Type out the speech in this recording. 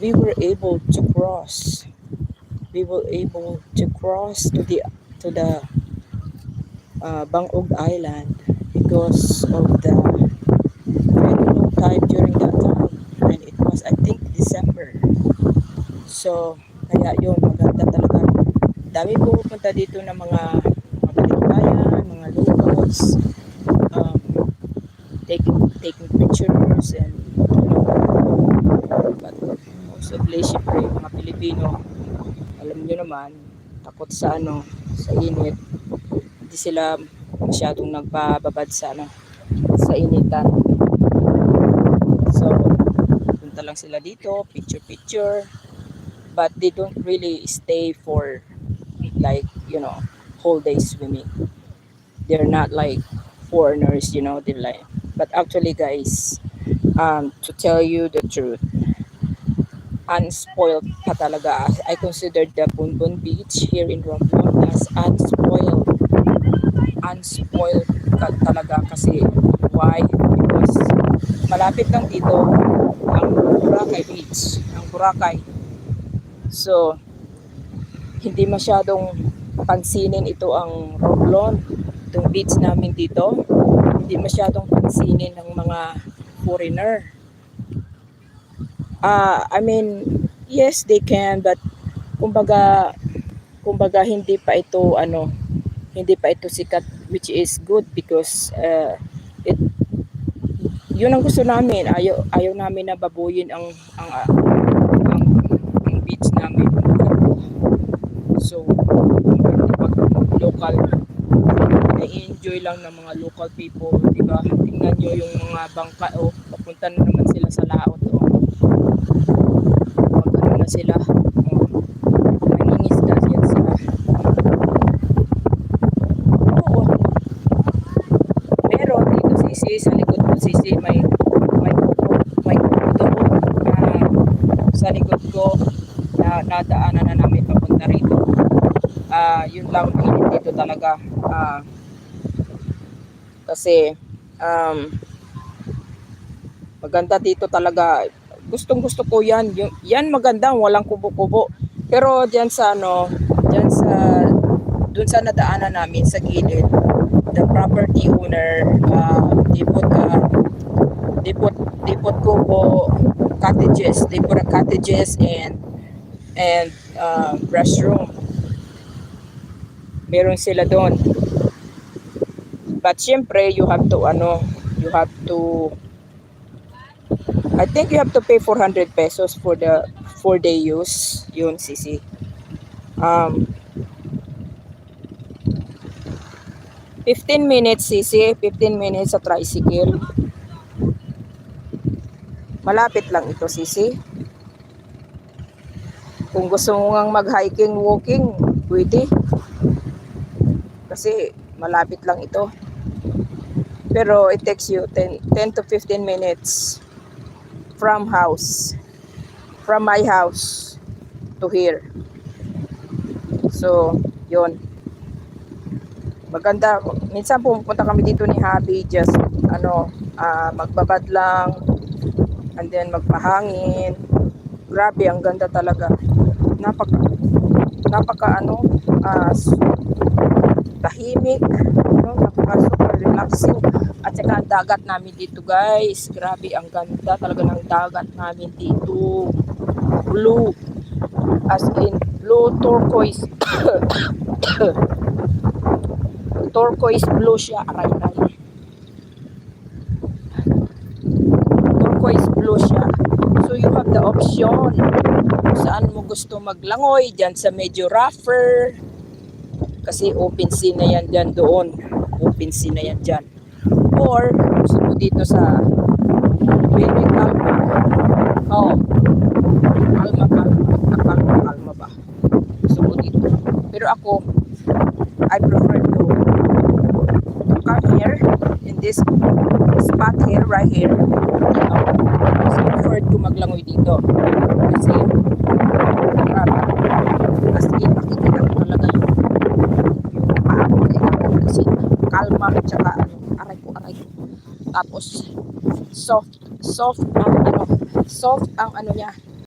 we were able to cross. We were able to cross to the Bangog Island because of the very low tide during that time, and it was, I think, December. So kaya yun, maganda talaga. Dami pumupunta dito ng mga bayan, mga locals, um, taking pictures and but mostly syempre mga Pilipino, alam nyo naman, takot sa sa init. Hindi sila masyadong nagpababad sa initan. So punta lang sila dito, picture, but they don't really stay for like, whole day swimming. They're not like foreigners, they're like, but actually guys, to tell you the truth, unspoiled pa talaga. I consider the Bunbun Beach here in Romblon as unspoiled. Unspoiled ka talaga kasi why? Because malapit lang dito ang Boracay Beach, ang Boracay. So, hindi masyadong pansinin ito ang Romblon, itong beach namin dito. Hindi masyadong pansinin ng mga foreigner. I mean, yes, they can, but kumbaga hindi pa ito sikat, which is good because it yun ang gusto namin. Ayaw namin na babuyin ang beach namin. So pag local, na-enjoy lang ng mga local people, di ba? Tingnan nyo yung mga bangka, papunta na naman sila sa laot. Sila nangingisda yan sila. Oo, pero dito sisi sa likod ko, sisi may kubo sa likod ko na nadaanan na namin papunta rito. Yun lang, init dito talaga, kasi maganda dito talaga. Gustong gusto ko yan. Yan maganda, walang kubo-kubo. Pero doon sa nadaanan namin sa gilid, the property owner, they put kubo cottages. They put cottages and restroom. Meron sila doon. But syempre, you have to I think you have to pay 400 pesos for the 4-day use. Yun, sisi. 15 minutes, sisi. 15 minutes sa tricycle. Malapit lang ito, sisi. Kung gusto mo ngang mag-hiking, walking, pwede. Kasi malapit lang ito. Pero it takes you 10 to 15 minutes from my house to here. So, yun. Maganda. Minsan pumunta kami dito ni Habi, just magbabad lang and then magpahangin. Grabe, ang ganda talaga. Napaka tahimik, napaka super relaxing. At saka ang dagat namin dito, guys, grabe, ang ganda talaga ng dagat namin dito. Blue, as in blue turquoise. Turquoise blue siya, aray. Turquoise blue siya. So you have the option kung saan mo gusto maglangoy, dyan sa medyo rougher. Kasi open sea na yan dyan doon. Open sea na yan dyan. Or, gusto mo dito sa very calma. Kalma ba? Gusto mo dito. Pero ako, I prefer to come here in this spot here, right here. So, I prefer to maglangoy dito. Kasi, as in, makikita ko talaga yung kasi kalma at saka aray ko. Tapos soft ang niya,